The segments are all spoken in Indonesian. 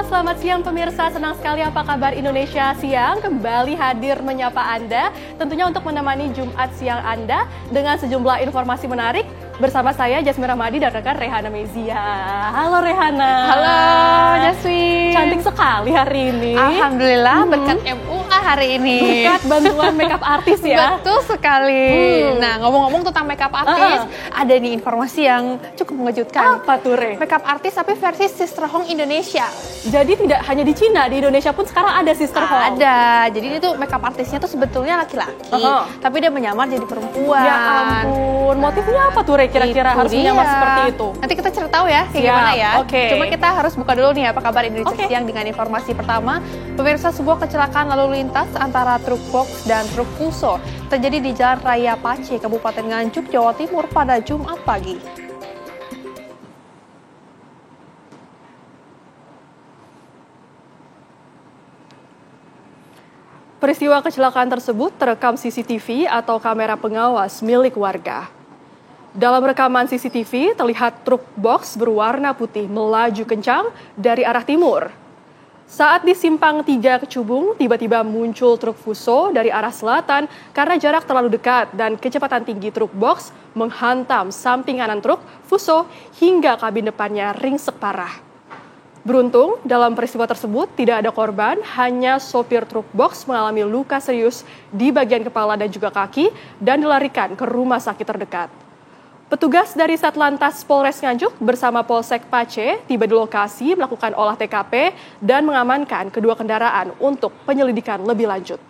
selamat siang pemirsa. Senang sekali apa kabar Indonesia Siang kembali hadir menyapa Anda. Tentunya untuk menemani Jumat siang Anda dengan sejumlah informasi menarik. Bersama saya Jasmine Rahmadi dan rekan Rehana Mezia. Halo Rehana. Halo Jasmine. Cantik sekali hari ini. Alhamdulillah berkat MUA hari ini. Berkat bantuan makeup artis ya. Betul sekali. Nah ngomong-ngomong tentang makeup artis, ada nih informasi yang cukup mengejutkan. Apa tuh Re? Makeup artis tapi versi Sister Hong Indonesia. Jadi tidak hanya di Cina, di Indonesia pun sekarang ada Sister Hong. Ada. Jadi itu makeup artisnya tuh sebetulnya laki-laki, tapi dia menyamar jadi perempuan. Ya ampun, motifnya apa tuh Re? Kira-kira harus menyamar seperti itu? Nanti kita cari tahu ya kayak gimana ya. Cuma kita harus buka dulu nih apa kabar Indonesia Siang dengan informasi pertama. Pemirsa, sebuah kecelakaan lalu lintas antara truk box dan truk fuso terjadi di Jalan Raya Pace, Kabupaten Nganjuk, Jawa Timur pada Jumat pagi. Peristiwa kecelakaan tersebut terekam CCTV atau kamera pengawas milik warga. Dalam rekaman CCTV, terlihat truk box berwarna putih melaju kencang dari arah timur. Saat di simpang 3 Kecubung, tiba-tiba muncul truk fuso dari arah selatan karena jarak terlalu dekat dan kecepatan tinggi truk box menghantam samping kanan truk fuso hingga kabin depannya ringsek parah. Beruntung, dalam peristiwa tersebut tidak ada korban, hanya sopir truk box mengalami luka serius di bagian kepala dan juga kaki dan dilarikan ke rumah sakit terdekat. Petugas dari Satlantas Polres Nganjuk bersama Polsek Pace tiba di lokasi melakukan olah TKP dan mengamankan kedua kendaraan untuk penyelidikan lebih lanjut.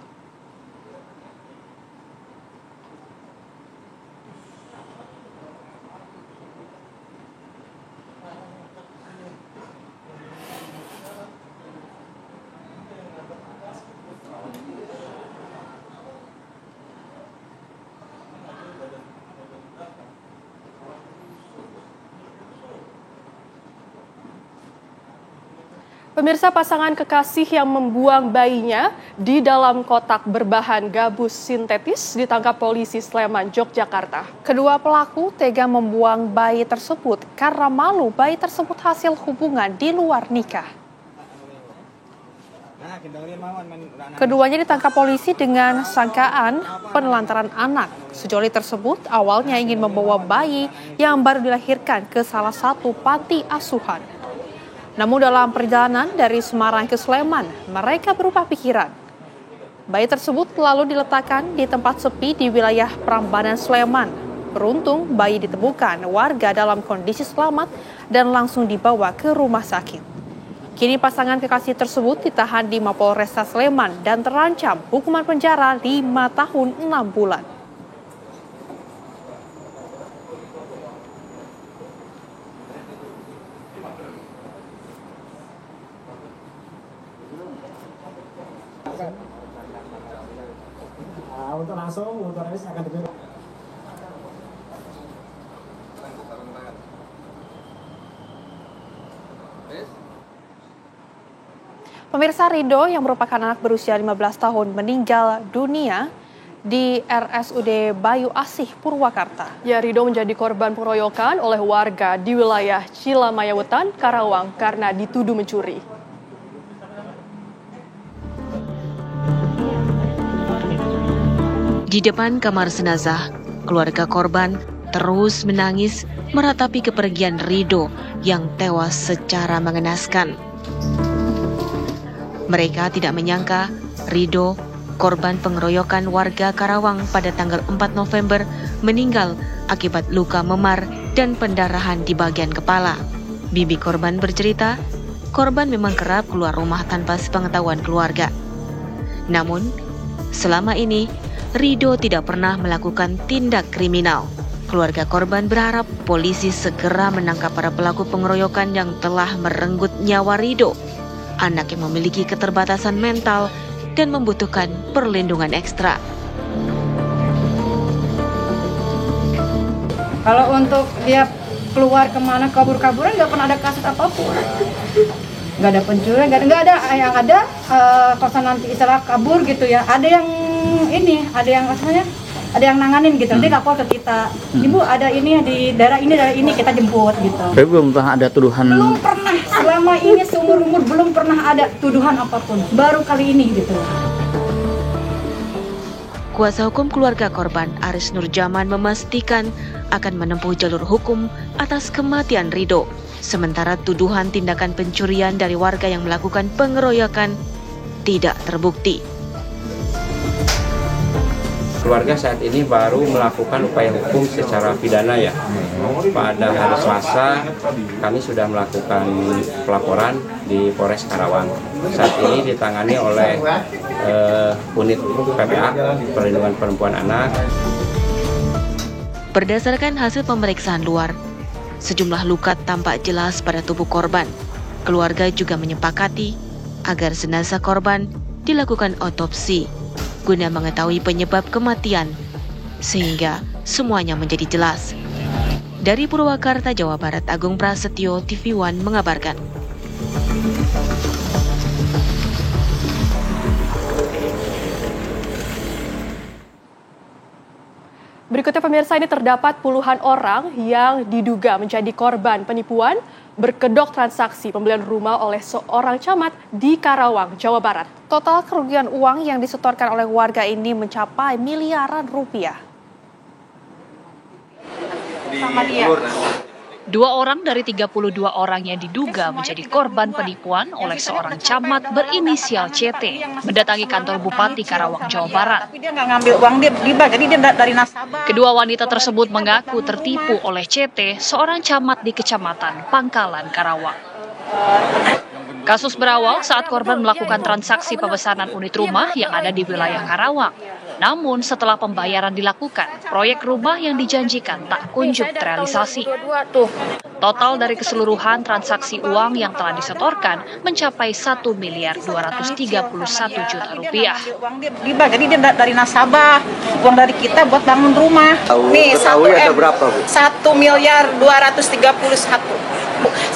Pemirsa, pasangan kekasih yang membuang bayinya di dalam kotak berbahan gabus sintetis ditangkap polisi Sleman, Yogyakarta. Kedua pelaku tega membuang bayi tersebut karena malu bayi tersebut hasil hubungan di luar nikah. Keduanya ditangkap polisi dengan sangkaan penelantaran anak. Sejoli tersebut awalnya ingin membawa bayi yang baru dilahirkan ke salah satu panti asuhan. Namun dalam perjalanan dari Semarang ke Sleman, mereka berubah pikiran. Bayi tersebut lalu diletakkan di tempat sepi di wilayah Prambanan, Sleman. Beruntung bayi ditemukan warga dalam kondisi selamat dan langsung dibawa ke rumah sakit. Kini pasangan kekasih tersebut ditahan di Mapolresta Sleman dan terancam hukuman penjara 5 tahun 6 bulan. Untuk langsung untuk akan diberi. Pemirsa, Rido yang merupakan anak berusia 15 tahun meninggal dunia di RSUD Bayu Asih, Purwakarta. Ya, Rido menjadi korban pengeroyokan oleh warga di wilayah Cilamaya Wetan, Karawang karena dituduh mencuri. Di depan kamar jenazah, keluarga korban terus menangis meratapi kepergian Rido yang tewas secara mengenaskan. Mereka tidak menyangka Rido, korban pengeroyokan warga Karawang pada tanggal 4 November, meninggal akibat luka memar dan pendarahan di bagian kepala. Bibi korban bercerita, korban memang kerap keluar rumah tanpa sepengetahuan keluarga. Namun, selama ini Rido tidak pernah melakukan tindak kriminal. Keluarga korban berharap polisi segera menangkap para pelaku pengeroyokan yang telah merenggut nyawa Rido, anak yang memiliki keterbatasan mental dan membutuhkan perlindungan ekstra. Kalau untuk dia keluar kemana kabur-kaburan nggak pernah ada kasus apapun. Nggak ada pencurian, nggak ada. Yang ada kalau nanti istilah kabur gitu ya, ada yang ini, ada yang maksudnya ada yang nanganin gitu, nanti lapor ke kita, ibu ada ini di daerah ini kita jemput gitu. Tapi belum pernah ada tuduhan. Belum pernah, selama ini seumur-umur belum pernah ada tuduhan apapun, baru kali ini gitu. Kuasa hukum keluarga korban Aris Nurjaman memastikan akan menempuh jalur hukum atas kematian Ridho. Sementara tuduhan tindakan pencurian dari warga yang melakukan pengeroyokan tidak terbukti. Keluarga saat ini baru melakukan upaya hukum secara pidana ya. Pada hari Selasa kami sudah melakukan pelaporan di Polres Karawang. Saat ini ditangani oleh unit PPA Perlindungan Perempuan Anak. Berdasarkan hasil pemeriksaan luar, sejumlah luka tampak jelas pada tubuh korban. Keluarga juga menyepakati agar jenazah korban dilakukan otopsi guna mengetahui penyebab kematian, sehingga semuanya menjadi jelas. Dari Purwakarta, Jawa Barat, Agung Prasetyo, TV One mengabarkan. Berikutnya pemirsa, ini terdapat puluhan orang yang diduga menjadi korban penipuan berkedok transaksi pembelian rumah oleh seorang camat di Karawang, Jawa Barat. Total kerugian uang yang disetorkan oleh warga ini mencapai miliaran rupiah. Dua orang dari 32 orang yang diduga menjadi korban penipuan oleh seorang camat berinisial CT mendatangi kantor Bupati Karawang, Jawa Barat. Dia nggak ngambil uang dia jadi dia dari nasabah. Kedua wanita tersebut mengaku tertipu oleh CT, seorang camat di Kecamatan Pangkalan, Karawang. Kasus berawal saat korban melakukan transaksi pemesanan unit rumah yang ada di wilayah Karawang. Namun setelah pembayaran dilakukan, proyek rumah yang dijanjikan tak kunjung terrealisasi. Total dari keseluruhan transaksi uang yang telah disetorkan mencapai 1.231 juta rupiah. Jadi dia dari nasabah, uang dari kita buat bangun rumah. Nih, 1.231 miliar.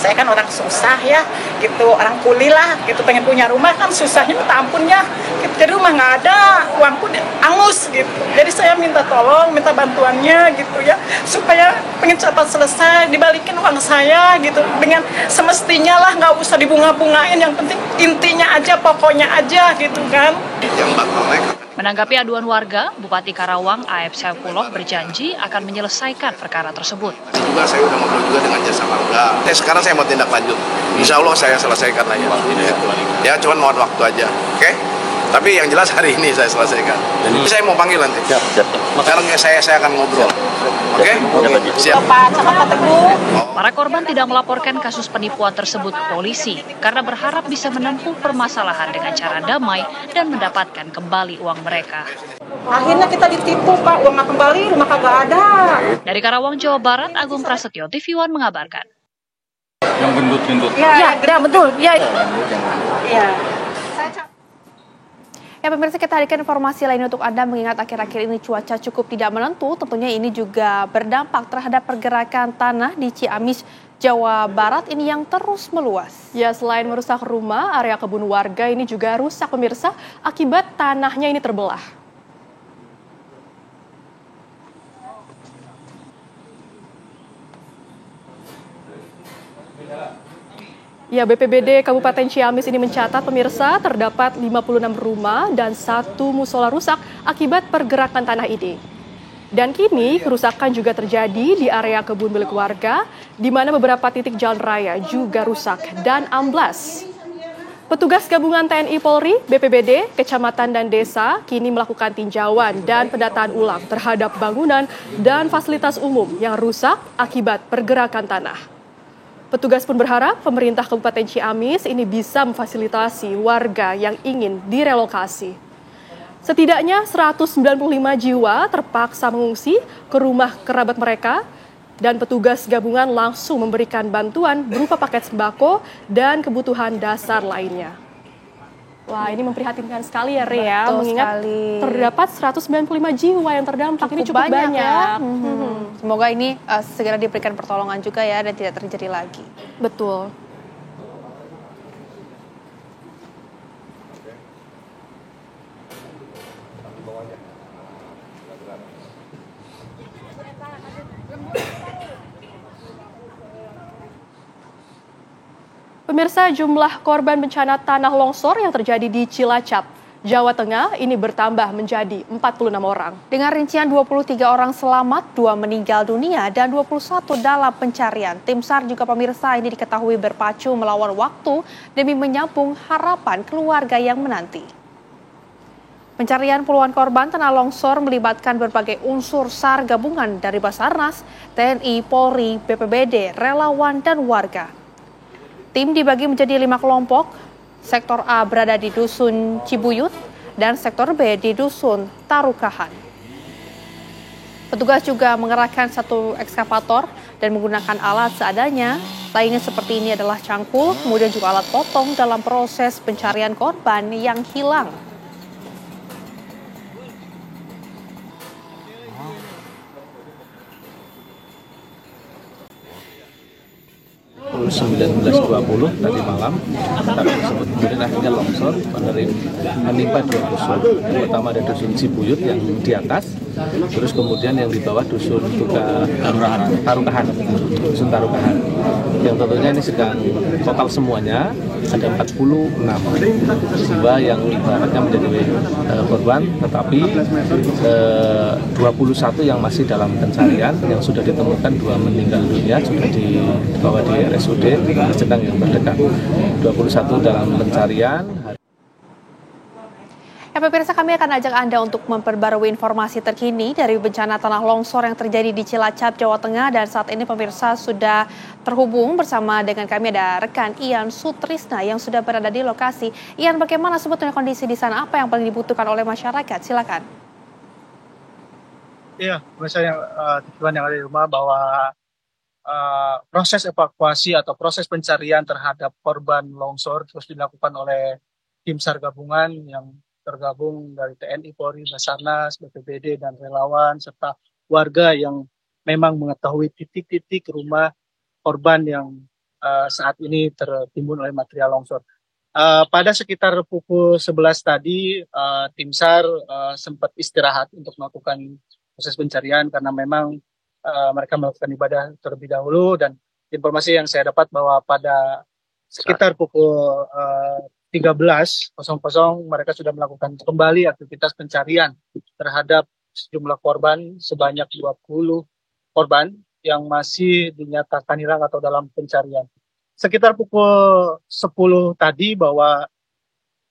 Saya kan orang susah ya, gitu, orang kuli lah, gitu, pengen punya rumah kan susahnya minta ampunnya, gitu, jadi rumah nggak ada, uang pun angus gitu. Jadi saya minta tolong, minta bantuannya gitu ya, supaya pengen cepat selesai, dibalikin uang saya gitu, dengan semestinya lah, nggak usah dibunga-bungain, yang penting intinya aja, pokoknya aja gitu kan. Menanggapi aduan warga, Bupati Karawang A.F. Saifullah berjanji akan menyelesaikan perkara tersebut. Juga saya udah ngobrol juga dengan jasa marga. Sekarang saya mau tindak lanjut. Insya Allah saya selesaikan lagi. Ya, cuma mohon waktu aja. Oke? Tapi yang jelas hari ini saya selesaikan. Jadi saya mau panggil nanti. Sekarang saya akan ngobrol. Oke? Siap. Para korban tidak melaporkan kasus penipuan tersebut ke polisi karena berharap bisa menempuh permasalahan dengan cara damai dan mendapatkan kembali uang mereka. Akhirnya kita ditipu Pak, uang nggak kembali, rumah kagak ada. Dari Karawang, Jawa Barat, Agung Prasetyo, TV One mengabarkan. Yang gendut-gendut. Ya, betul. Ya. Ya pemirsa, kita hadirkan informasi lain untuk Anda mengingat akhir-akhir ini cuaca cukup tidak menentu. Tentunya ini juga berdampak terhadap pergerakan tanah di Ciamis, Jawa Barat ini yang terus meluas. Ya, selain merusak rumah, area kebun warga ini juga rusak pemirsa akibat tanahnya ini terbelah. Ya, BPBD Kabupaten Ciamis ini mencatat pemirsa terdapat 56 rumah dan 1 musola rusak akibat pergerakan tanah ini. Dan kini kerusakan juga terjadi di area kebun milik warga, di mana beberapa titik jalan raya juga rusak dan amblas. Petugas gabungan TNI Polri, BPBD, kecamatan dan desa kini melakukan tinjauan dan pendataan ulang terhadap bangunan dan fasilitas umum yang rusak akibat pergerakan tanah. Petugas pun berharap pemerintah Kabupaten Ciamis ini bisa memfasilitasi warga yang ingin direlokasi. Setidaknya 195 jiwa terpaksa mengungsi ke rumah kerabat mereka dan petugas gabungan langsung memberikan bantuan berupa paket sembako dan kebutuhan dasar lainnya. Wah, ini memprihatinkan sekali ya, Ria, mengingat terdapat 195 jiwa yang terdampak. Ini cukup banyak. Ya. Semoga ini segera diberikan pertolongan juga ya dan tidak terjadi lagi. Betul. Pemirsa, jumlah korban bencana tanah longsor yang terjadi di Cilacap, Jawa Tengah ini bertambah menjadi 46 orang. Dengan rincian 23 orang selamat, 2 meninggal dunia, dan 21 dalam pencarian. Tim SAR juga pemirsa ini diketahui berpacu melawan waktu demi menyambung harapan keluarga yang menanti. Pencarian puluhan korban tanah longsor melibatkan berbagai unsur SAR gabungan dari Basarnas, TNI, Polri, BPBD, relawan, dan warga. Tim dibagi menjadi 5 kelompok. Sektor A berada di Dusun Cibuyut dan sektor B di Dusun Tarukahan. Petugas juga mengerahkan 1 ekskavator dan menggunakan alat seadanya. Lainnya seperti ini adalah cangkul, kemudian juga alat potong dalam proses pencarian korban yang hilang. Pukul 19.20 tadi malam, tanah tersebut kemudian akhirnya longsor menimpa 2 dusun. Yang pertama ada Dusun Cibuyut yang di atas, terus kemudian yang di bawah Dusun Tarukahan. Dusun Tarukahan. Yang tentunya ini sedang total semuanya ada 46 jiwa yang ibaratnya menjadi korban, tetapi 21 yang masih dalam pencarian, yang sudah ditemukan 2 meninggal dunia, sudah dibawa di RSUD sedang yang terdekat. 21 dalam pencarian. Ya, pemirsa, kami akan ajak Anda untuk memperbarui informasi terkini dari bencana tanah longsor yang terjadi di Cilacap, Jawa Tengah. Dan saat ini pemirsa sudah terhubung bersama dengan kami ada rekan Ian Sutrisna yang sudah berada di lokasi. Ian, bagaimana sebetulnya kondisi di sana? Apa yang paling dibutuhkan oleh masyarakat? Silakan. Iya, pemirsa tujuan yang ada di rumah bahwa proses evakuasi atau proses pencarian terhadap korban longsor terus dilakukan oleh tim SAR gabungan yang tergabung dari TNI, Polri, Basarnas, BPBD, dan relawan, serta warga yang memang mengetahui titik-titik rumah korban yang saat ini tertimbun oleh material longsor. Pada sekitar pukul 11 tadi, tim SAR sempat istirahat untuk melakukan proses pencarian karena memang mereka melakukan ibadah terlebih dahulu, dan informasi yang saya dapat bahwa pada sekitar pukul 13.00 mereka sudah melakukan kembali aktivitas pencarian terhadap sejumlah korban sebanyak 20 korban yang masih dinyatakan hilang atau dalam pencarian. Sekitar pukul 10 tadi bahwa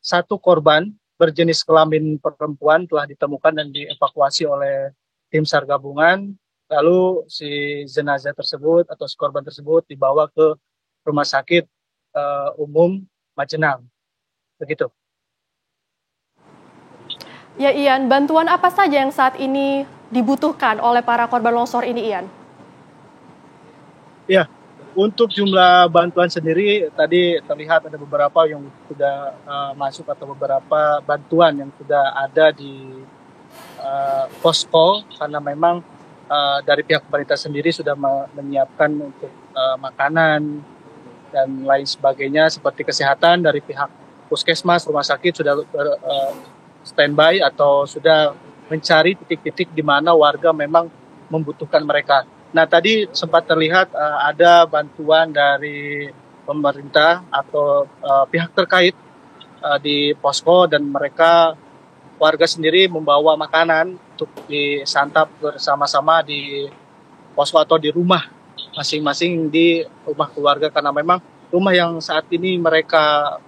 1 korban berjenis kelamin perempuan telah ditemukan dan dievakuasi oleh tim SAR gabungan. Lalu si jenazah tersebut atau si korban tersebut dibawa ke Rumah Sakit Umum Majenang. Begitu. Ya, Ian, bantuan apa saja yang saat ini dibutuhkan oleh para korban longsor ini, Ian? Ya, untuk jumlah bantuan sendiri tadi terlihat ada beberapa yang sudah masuk atau beberapa bantuan yang sudah ada di posko, karena memang dari pihak pemerintah sendiri sudah menyiapkan untuk makanan dan lain sebagainya, seperti kesehatan dari pihak puskesmas, rumah sakit sudah standby atau sudah mencari titik-titik di mana warga memang membutuhkan mereka. Nah, tadi sempat terlihat ada bantuan dari pemerintah atau pihak terkait di posko, dan mereka warga sendiri membawa makanan untuk disantap bersama-sama di posko atau di rumah masing-masing di rumah keluarga, karena memang rumah yang saat ini mereka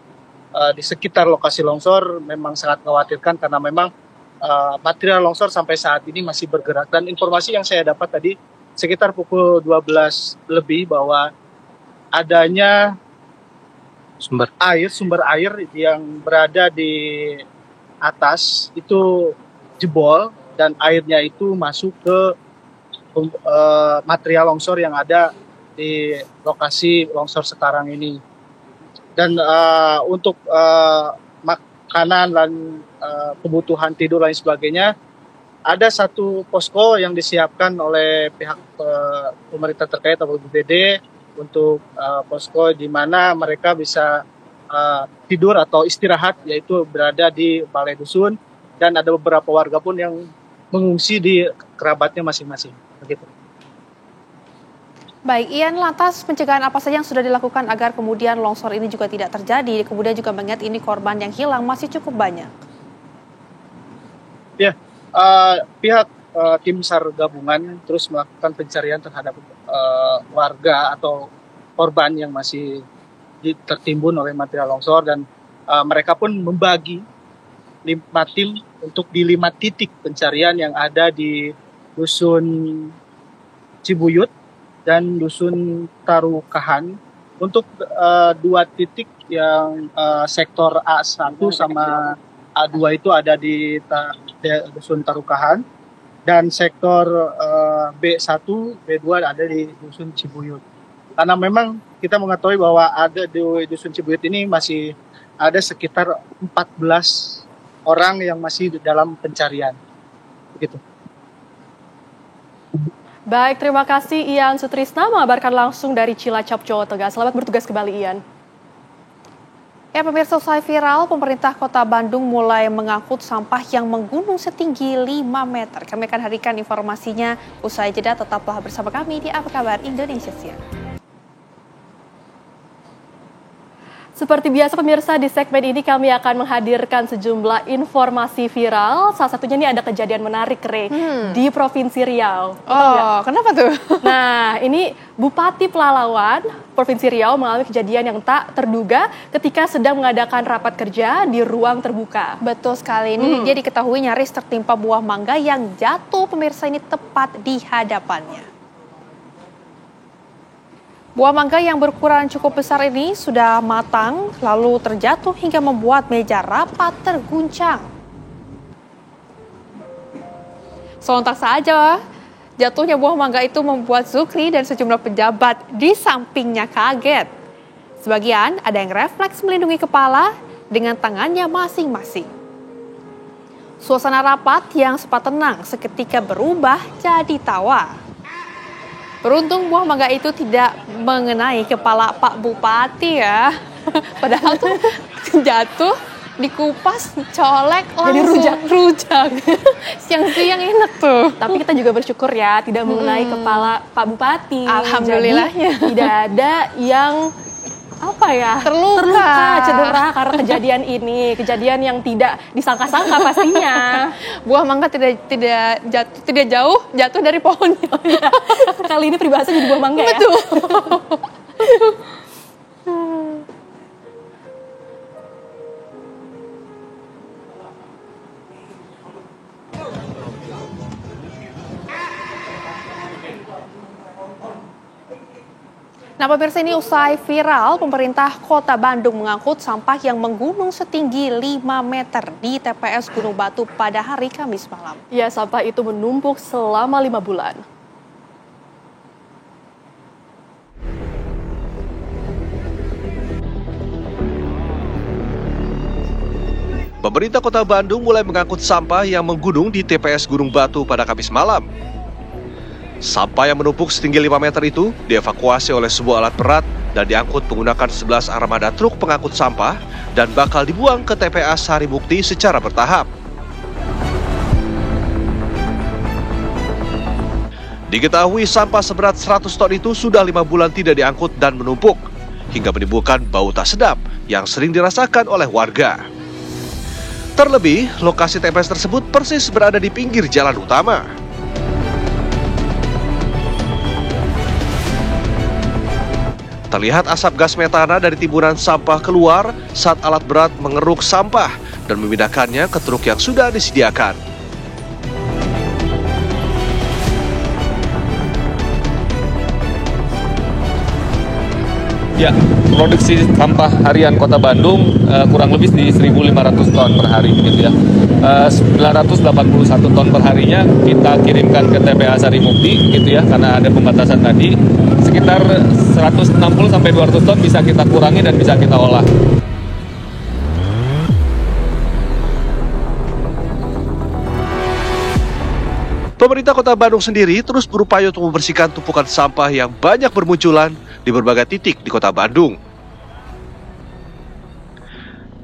di sekitar lokasi longsor memang sangat mengkhawatirkan, karena memang material longsor sampai saat ini masih bergerak. Dan informasi yang saya dapat tadi sekitar pukul 12 lebih bahwa adanya sumber air yang berada di atas itu jebol, dan airnya itu masuk ke material longsor yang ada di lokasi longsor sekarang ini. Dan untuk makanan dan kebutuhan tidur lain sebagainya, ada 1 posko yang disiapkan oleh pihak pemerintah terkait atau BPBD untuk posko di mana mereka bisa tidur atau istirahat, yaitu berada di balai dusun, dan ada beberapa warga pun yang mengungsi di kerabatnya masing-masing. Begitu. Baik, Ian, lantas pencegahan apa saja yang sudah dilakukan agar kemudian longsor ini juga tidak terjadi, kemudian juga mengingat ini korban yang hilang masih cukup banyak? Ya, pihak tim SAR gabungan terus melakukan pencarian terhadap warga atau korban yang masih tertimbun oleh material longsor, dan mereka pun membagi 5 tim untuk di 5 titik pencarian yang ada di Dusun Cibuyut dan Dusun Tarukahan. Untuk 2 titik yang sektor A1 sama A2 itu ada di Dusun Tarukahan, dan sektor B1, B2 ada di Dusun Cibuyut. Karena memang kita mengetahui bahwa ada di Dusun Cibuyut ini masih ada sekitar 14 orang yang masih dalam pencarian. Begitu. Baik, terima kasih Ian Sutrisna mengabarkan langsung dari Cilacap, Jawa Tengah. Selamat bertugas kembali, Ian. Ya, pemirsa, usai viral, pemerintah Kota Bandung mulai mengangkut sampah yang menggunung setinggi 5 meter. Kami akan hadirkan informasinya usai jeda. Tetaplah bersama kami di Apa Kabar Indonesia Siang. Seperti biasa pemirsa, di segmen ini kami akan menghadirkan sejumlah informasi viral. Salah satunya ini ada kejadian menarik, Re, di Provinsi Riau. Kenapa tuh? Nah, ini Bupati Pelalawan, Provinsi Riau mengalami kejadian yang tak terduga ketika sedang mengadakan rapat kerja di ruang terbuka. Betul sekali, ini dia diketahui nyaris tertimpa buah mangga yang jatuh, pemirsa, ini tepat di hadapannya. Buah mangga yang berukuran cukup besar ini sudah matang, lalu terjatuh hingga membuat meja rapat terguncang. Sontak saja, jatuhnya buah mangga itu membuat Zukri dan sejumlah pejabat di sampingnya kaget. Sebagian ada yang refleks melindungi kepala dengan tangannya masing-masing. Suasana rapat yang sempat tenang seketika berubah jadi tawa. Beruntung buah mangga itu tidak mengenai kepala Pak Bupati ya. Padahal tuh jatuh, dikupas, colek, langsung rujak. Siang-siang enak tuh. Tapi kita juga bersyukur ya tidak mengenai kepala Pak Bupati. Alhamdulillahnya. Jadi, tidak ada yang terluka, cedera karena kejadian ini, kejadian yang tidak disangka-sangka pastinya. Buah mangga tidak jauh jatuh dari pohonnya. Kali ini peribahasa jadi buah mangga. Betul. Ya. Nah, pemirsa, ini usai viral, pemerintah Kota Bandung mengangkut sampah yang menggunung setinggi 5 meter di TPS Gunung Batu pada hari Kamis malam. Ya, sampah itu menumpuk selama 5 bulan. Pemerintah Kota Bandung mulai mengangkut sampah yang menggunung di TPS Gunung Batu pada Kamis malam. Sampah yang menumpuk setinggi 5 meter itu dievakuasi oleh sebuah alat berat dan diangkut menggunakan 11 armada truk pengangkut sampah dan bakal dibuang ke TPA Sari Mukti secara bertahap. Diketahui sampah seberat 100 ton itu sudah 5 bulan tidak diangkut dan menumpuk, hingga menimbulkan bau tak sedap yang sering dirasakan oleh warga. Terlebih, lokasi TPS tersebut persis berada di pinggir jalan utama. Terlihat asap gas metana dari timbunan sampah keluar saat alat berat mengeruk sampah dan memindahkannya ke truk yang sudah disediakan. Ya, produksi sampah harian Kota Bandung kurang lebih di 1.500 ton per hari gitu ya. 981 ton per harinya kita kirimkan ke TPA Sari Mukti gitu ya, karena ada pembatasan tadi. Sekitar 160 sampai 200 ton bisa kita kurangi dan bisa kita olah. Pemerintah Kota Bandung sendiri terus berupaya untuk membersihkan tumpukan sampah yang banyak bermunculan di berbagai titik di Kota Bandung.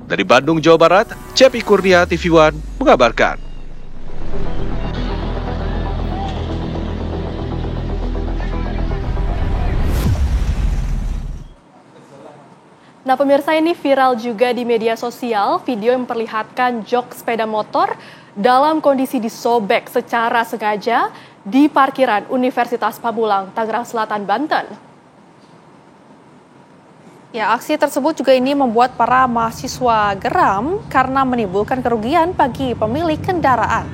Dari Bandung, Jawa Barat, Cepi Kurnia, TV One mengabarkan. Nah, pemirsa, ini viral juga di media sosial video yang memperlihatkan jok sepeda motor dalam kondisi disobek secara sengaja di parkiran Universitas Pamulang, Tangerang Selatan, Banten. Ya, aksi tersebut juga ini membuat para mahasiswa geram karena menimbulkan kerugian bagi pemilik kendaraan.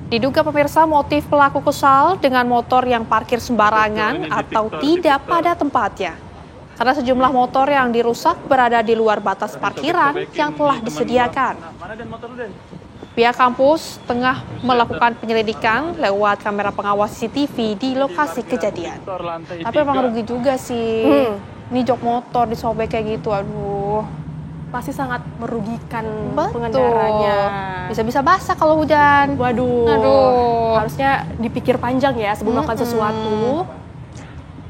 Diduga pemirsa motif pelaku kesal dengan motor yang parkir sembarangan atau tidak pada tempatnya. Karena sejumlah motor yang dirusak berada di luar batas parkiran yang telah disediakan. Pihak kampus tengah melakukan penyelidikan lewat kamera pengawas CCTV di lokasi kejadian. Tapi emang rugi juga sih. Ini jok motor disobek kayak gitu, aduh. Pasti sangat merugikan Betul. pengendaranya. Bisa-bisa basah kalau hujan. Waduh, Aduh. harusnya dipikir panjang ya sebelum melakukan sesuatu.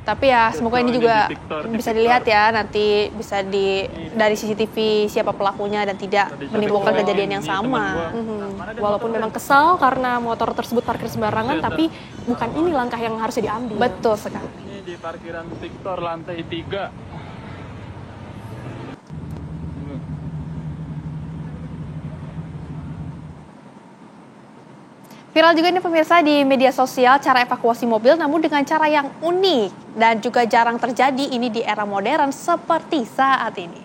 Tapi ya semoga ini juga bisa dilihat ya, nanti bisa dari CCTV siapa pelakunya dan tidak menimbulkan kejadian yang sama. Walaupun memang kesal karena motor tersebut parkir sembarangan, tapi bukan ini langkah yang harusnya diambil. Betul sekali. Ini di parkiran Victor lantai 3. Viral juga nih pemirsa di media sosial cara evakuasi mobil namun dengan cara yang unik dan juga jarang terjadi ini di era modern seperti saat ini.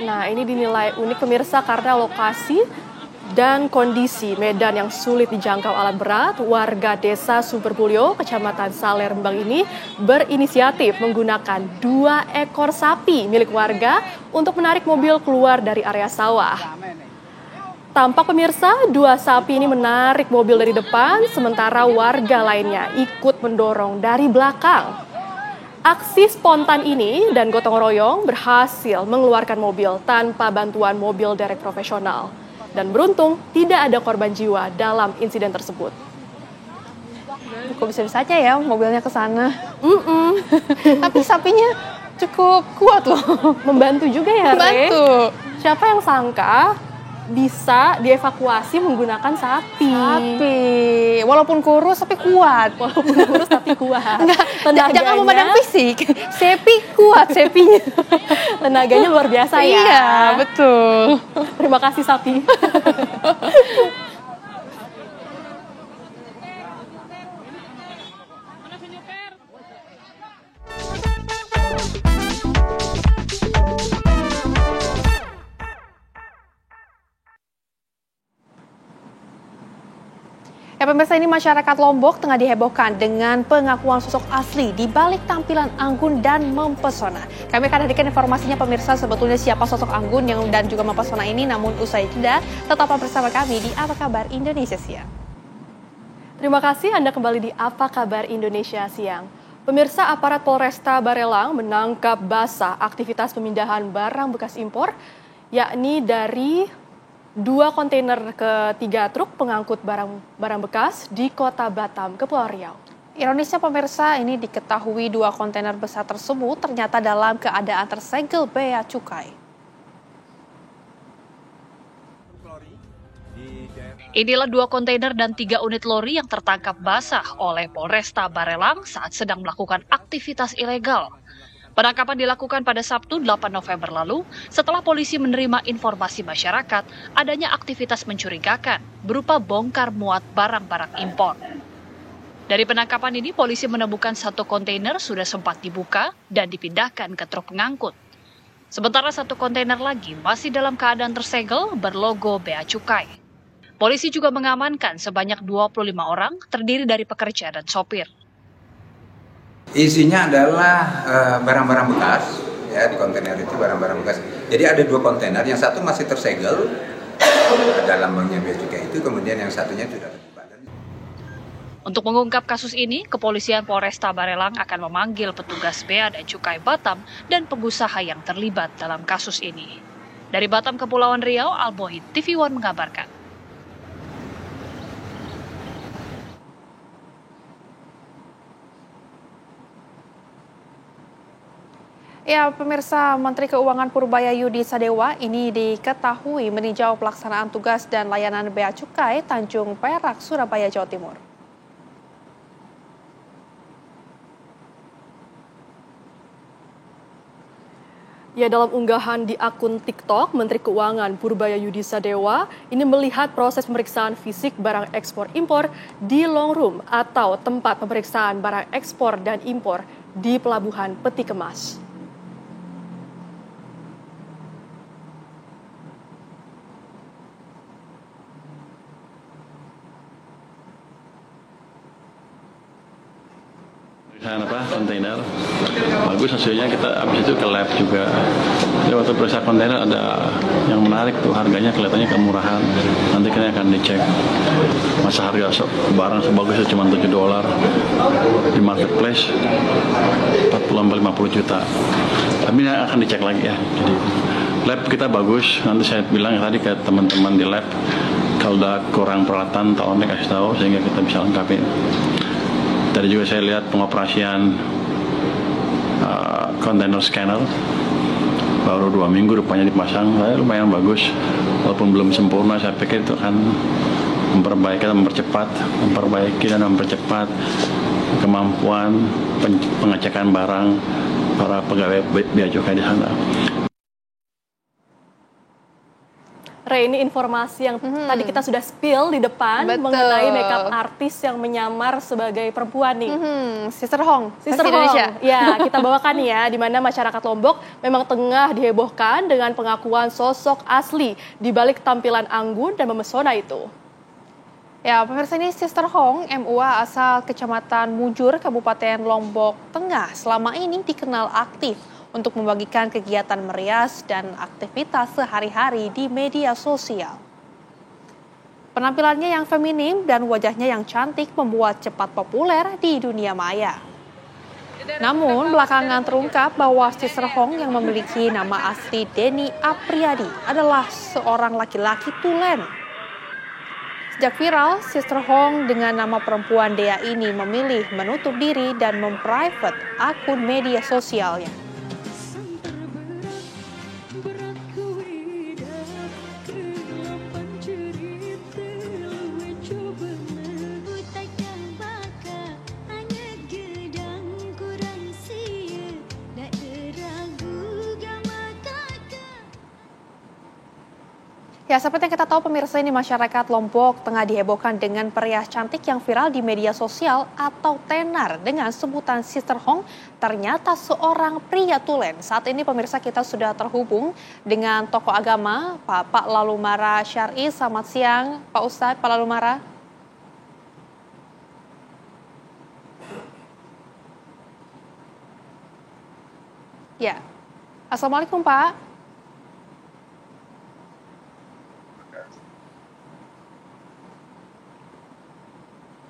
Nah, ini dinilai unik pemirsa karena lokasi dan kondisi medan yang sulit dijangkau alat berat. Warga desa Sumberbulyo, Kecamatan Sale, Rembang ini berinisiatif menggunakan 2 ekor sapi milik warga untuk menarik mobil keluar dari area sawah. Tampak pemirsa, 2 sapi ini menarik mobil dari depan, sementara warga lainnya ikut mendorong dari belakang. Aksi spontan ini dan gotong royong berhasil mengeluarkan mobil tanpa bantuan mobil derek profesional. Dan beruntung tidak ada korban jiwa dalam insiden tersebut. Kok bisa-bisanya ya mobilnya ke sana. Tapi sapinya cukup kuat loh. Membantu juga ya, Re. Membantu. Siapa yang sangka bisa dievakuasi menggunakan sapi. Walaupun kurus tapi kuat. Walaupun kurus tapi kuat. Jangan memandang fisik. Sepi kuat sepinya. Tenaganya luar biasa ya. Iya, betul. Terima kasih sapi. Ya pemirsa, ini masyarakat Lombok tengah dihebohkan dengan pengakuan sosok asli di balik tampilan anggun dan mempesona. Kami akan hadirkan informasinya pemirsa sebetulnya siapa sosok anggun yang dan juga mempesona ini, namun usai jeda tetaplah bersama kami di Apa Kabar Indonesia Siang. Terima kasih Anda kembali di Apa Kabar Indonesia Siang. Pemirsa, aparat Polresta Barelang menangkap basah aktivitas pemindahan barang bekas impor, yakni dari 2 kontainer ke 3 truk pengangkut barang bekas di Kota Batam, Kepulauan Riau. Ironisnya pemirsa, ini diketahui 2 kontainer besar tersebut ternyata dalam keadaan tersegel bea cukai. Inilah 2 kontainer dan 3 unit lori yang tertangkap basah oleh Polresta Barelang saat sedang melakukan aktivitas ilegal. Penangkapan dilakukan pada Sabtu 8 November lalu setelah polisi menerima informasi masyarakat adanya aktivitas mencurigakan berupa bongkar muat barang-barang impor. Dari penangkapan ini, polisi menemukan 1 kontainer sudah sempat dibuka dan dipindahkan ke truk pengangkut. Sementara 1 kontainer lagi masih dalam keadaan tersegel berlogo Bea Cukai. Polisi juga mengamankan sebanyak 25 orang terdiri dari pekerja dan sopir. Isinya adalah barang-barang bekas, ya di kontainer itu barang-barang bekas. Jadi ada 2 kontainer, yang satu masih tersegel, ada lambangnya bea cukai itu, kemudian yang satunya sudah terbuka. Untuk mengungkap kasus ini, Kepolisian Polresta Barelang akan memanggil petugas Bea dan Cukai Batam dan pengusaha yang terlibat dalam kasus ini. Dari Batam, Kepulauan Riau, Albohid, TV One mengabarkan. Ya, pemirsa, Menteri Keuangan Purbaya Yudi Sadewa ini diketahui meninjau pelaksanaan tugas dan layanan Bea Cukai Tanjung Perak, Surabaya, Jawa Timur. Ya, dalam unggahan di akun TikTok, Menteri Keuangan Purbaya Yudhisa Dewa ini melihat proses pemeriksaan fisik barang ekspor impor di long room atau tempat pemeriksaan barang ekspor dan impor di Pelabuhan Peti Kemas. Kontainer bagus hasilnya, kita habis itu ke lab juga. Jadi waktu periksa kontainer ada yang menarik tuh, harganya kelihatannya kemurahan. Nanti kita akan dicek masa harga barang sebagusnya cuma $7 di marketplace 40-50 juta. Tapi ini akan dicek lagi ya. Jadi lab kita bagus. Nanti saya bilang tadi ke teman-teman di lab, kalau udah kurang peralatan tolong dikasih tahu sehingga kita bisa lengkapin. Tadi juga saya lihat pengoperasian kontainer scanner baru 2 minggu rupanya dipasang, lumayan bagus walaupun belum sempurna. Saya pikir itu akan memperbaiki dan mempercepat kemampuan pengecekan barang para pegawai bea cukai di sana. Re, ini informasi yang tadi kita sudah spill di depan. Betul. Mengenai makeup artis yang menyamar sebagai perempuan nih. Sister Hong. Sister Hong. Indonesia. Ya, kita bawakan ya, di mana masyarakat Lombok memang tengah dihebohkan dengan pengakuan sosok asli di balik tampilan anggun dan memesona itu. Ya, pemirsa, ini Sister Hong, MUA asal Kecamatan Mujur, Kabupaten Lombok Tengah, selama ini dikenal aktif untuk membagikan kegiatan merias dan aktivitas sehari-hari di media sosial. Penampilannya yang feminim dan wajahnya yang cantik membuat cepat populer di dunia maya. Namun, belakangan terungkap bahwa Sister Hong yang memiliki nama asli Denny Apriyadi adalah seorang laki-laki tulen. Sejak viral, Sister Hong dengan nama perempuan Dea ini memilih menutup diri dan memprivate akun media sosialnya. Ya, seperti yang kita tahu pemirsa, ini masyarakat Lombok Tengah dihebohkan dengan perias cantik yang viral di media sosial atau tenar dengan sebutan Sister Hong ternyata seorang pria tulen. Saat ini pemirsa kita sudah terhubung dengan tokoh agama Pak Lalumara Syar'i. Selamat siang Pak Ustadz, Pak Lalumara. Ya, Assalamualaikum Pak.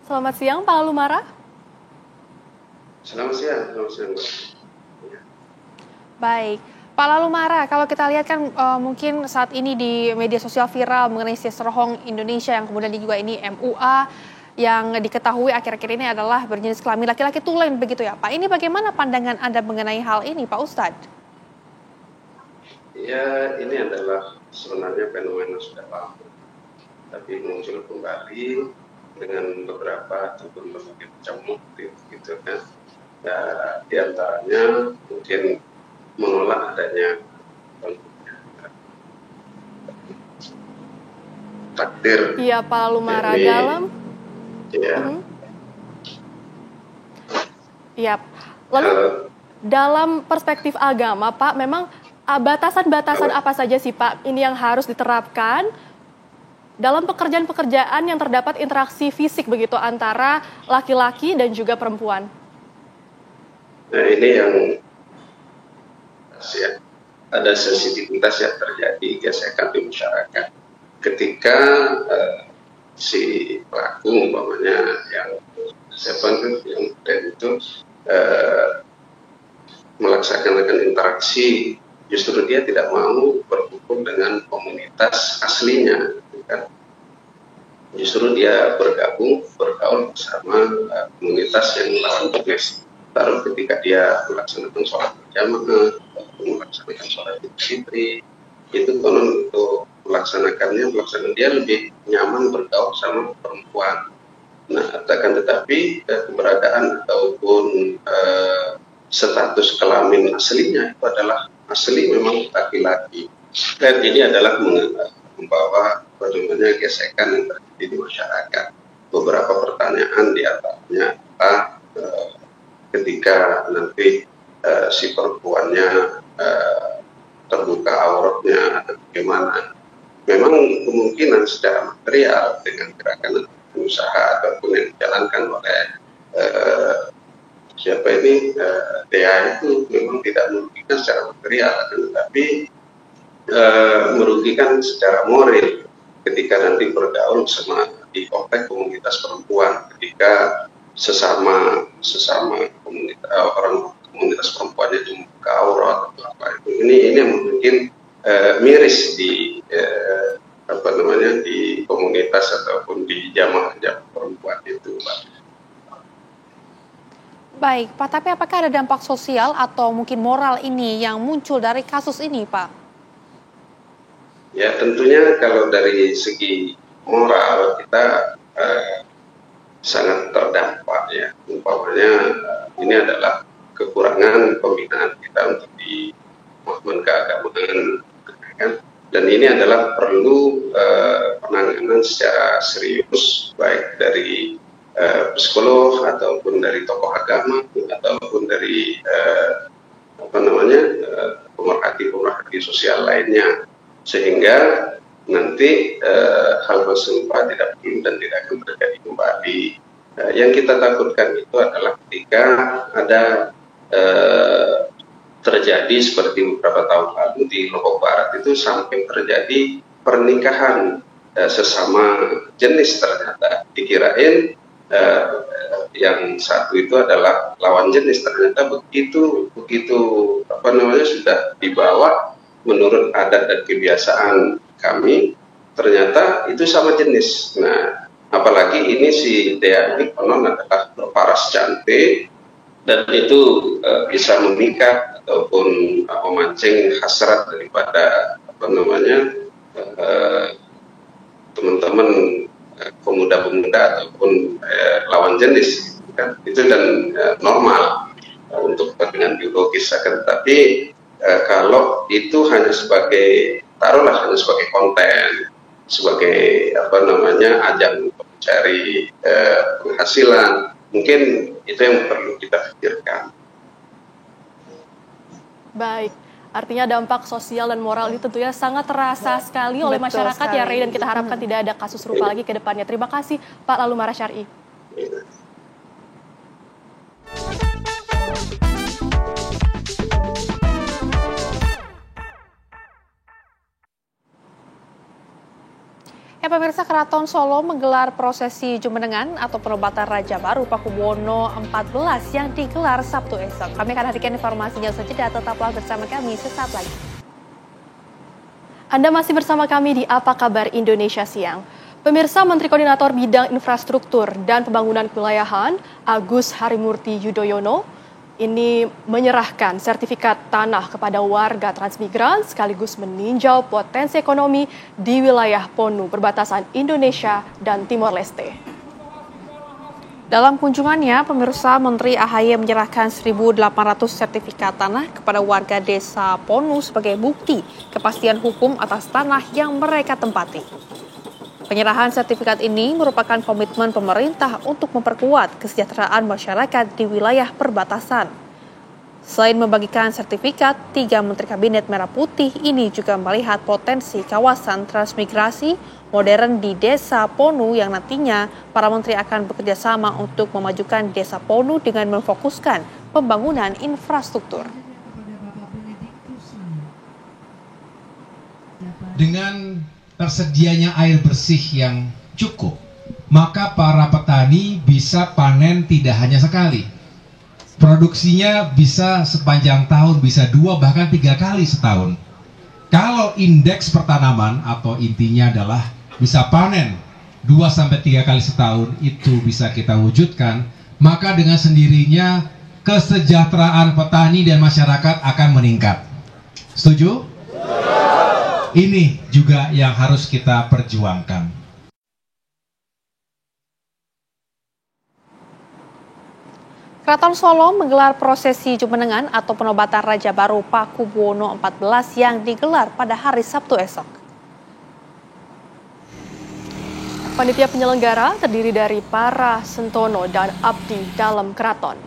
Selamat siang, Pak Lalumara. Selamat siang. Baik, Pak Lalumara, kalau kita lihat kan mungkin saat ini di media sosial viral mengenai Sister Hong Indonesia yang kemudian juga ini MUA yang diketahui akhir-akhir ini adalah berjenis kelamin laki-laki tulen begitu ya Pak. Ini bagaimana pandangan Anda mengenai hal ini Pak Ustadz? Ya, ini adalah sebenarnya fenomena sudah lama, tapi muncul kembali dengan beberapa ataupun berbagai macam motif gitu kan. Ya, di antaranya mungkin menolak adanya takdir. Iya Pak Lalumara, dalam Iya. Lalu dalam perspektif agama Pak, memang batasan-batasan apa saja sih Pak ini yang harus diterapkan dalam pekerjaan-pekerjaan yang terdapat interaksi fisik begitu antara laki-laki dan juga perempuan? Nah, ini yang ya, ada sensitivitas yang terjadi gesekan di masyarakat ketika si pelaku umpamanya yang itu melaksanakan interaksi, justru dia tidak mau berhubung dengan komunitas aslinya. Kan? Justru dia bergaul bersama komunitas yang lawan jenis. Baru ketika dia melaksanakan sholat berjamaah, melaksanakan sholat Idul Fitri, itu konon untuk pelaksanaan dia lebih nyaman bergaul sama perempuan. Nah, akan tetapi keberadaan ataupun status kelamin aslinya itu adalah asli memang laki-laki, dan ini adalah membawa gesekan yang terjadi di masyarakat. Beberapa pertanyaan di antaranya adalah ketika nanti si perempuannya terbuka auratnya bagaimana. Memang kemungkinan secara material dengan gerakan usaha ataupun yang dijalankan oleh DA itu memang tidak merugikan secara material, tetapi merugikan secara moral ketika nanti bergaul sama di konteks komunitas perempuan, ketika sesama orang komunitas perempuannya itu membuka aurat atau apa itu. Ini yang mungkin miris di di komunitas ataupun di jamaah perempuan itu, Pak. Baik, Pak, tapi apakah ada dampak sosial atau mungkin moral ini yang muncul dari kasus ini, Pak? Ya, tentunya kalau dari segi moral kita sangat terdampak ya. Umpamanya ini adalah kekurangan pembinaan kita untuk di movement keagamaan, kan? Dan ini adalah perlu penanganan secara serius, baik dari psikolog ataupun dari tokoh agama ataupun dari pemerhati sosial lainnya, sehingga nanti hal-hal serupa tidak perlu dan tidak akan terjadi kembali. Yang kita takutkan itu adalah ketika ada terjadi seperti beberapa tahun lalu di Lombok Barat itu sampai terjadi pernikahan sesama jenis, ternyata dikirain yang satu itu adalah lawan jenis, ternyata begitu sudah dibawa menurut adat dan kebiasaan kami, ternyata itu sama jenis. Nah, apalagi ini si Dea ini konon adalah berparas cantik dan itu bisa memikat ataupun memancing hasrat daripada teman-teman pemuda-pemuda ataupun lawan jenis, kan? Itu dan normal untuk kepentingan biologis. Tetapi kalau itu hanya sebagai konten, sebagai ajang untuk mencari penghasilan, mungkin itu yang perlu kita pikirkan. Baik, artinya dampak sosial dan moral ini tentunya sangat terasa sekali oleh masyarakat ya, Ray, dan kita harapkan tidak ada kasus serupa lagi ke depannya. Terima kasih Pak Lalumara Syar'i. Ya, pemirsa, Keraton Solo menggelar prosesi Jumenengan atau penobatan Raja Baru Pakubuwono 14 yang digelar Sabtu esok. Kami akan hadirkan informasinya saja, tetaplah bersama kami sesaat lagi. Anda masih bersama kami di Apa Kabar Indonesia Siang. Pemirsa, Menteri Koordinator Bidang Infrastruktur dan Pembangunan Kewilayahan Agus Harimurti Yudhoyono ini menyerahkan sertifikat tanah kepada warga transmigran sekaligus meninjau potensi ekonomi di wilayah Ponu perbatasan Indonesia dan Timor Leste. Dalam kunjungannya, pemirsa, Menteri AHY menyerahkan 1.800 sertifikat tanah kepada warga desa Ponu sebagai bukti kepastian hukum atas tanah yang mereka tempati. Penyerahan sertifikat ini merupakan komitmen pemerintah untuk memperkuat kesejahteraan masyarakat di wilayah perbatasan. Selain membagikan sertifikat, 3 Menteri Kabinet Merah Putih ini juga melihat potensi kawasan transmigrasi modern di Desa Ponu yang nantinya para menteri akan bekerja sama untuk memajukan Desa Ponu dengan memfokuskan pembangunan infrastruktur. Dengan tersedianya air bersih yang cukup, maka para petani bisa panen tidak hanya sekali. Produksinya bisa sepanjang tahun, bisa 2 bahkan 3 kali setahun. Kalau indeks pertanaman atau intinya adalah bisa panen 2-3 kali setahun, itu bisa kita wujudkan, maka dengan sendirinya kesejahteraan petani dan masyarakat akan meningkat. Setuju? Ini juga yang harus kita perjuangkan. Keraton Solo menggelar prosesi Jumenengan atau penobatan Raja Baru Pakubuwono XIV yang digelar pada hari Sabtu esok. Panitia penyelenggara terdiri dari para sentono dan abdi dalam keraton.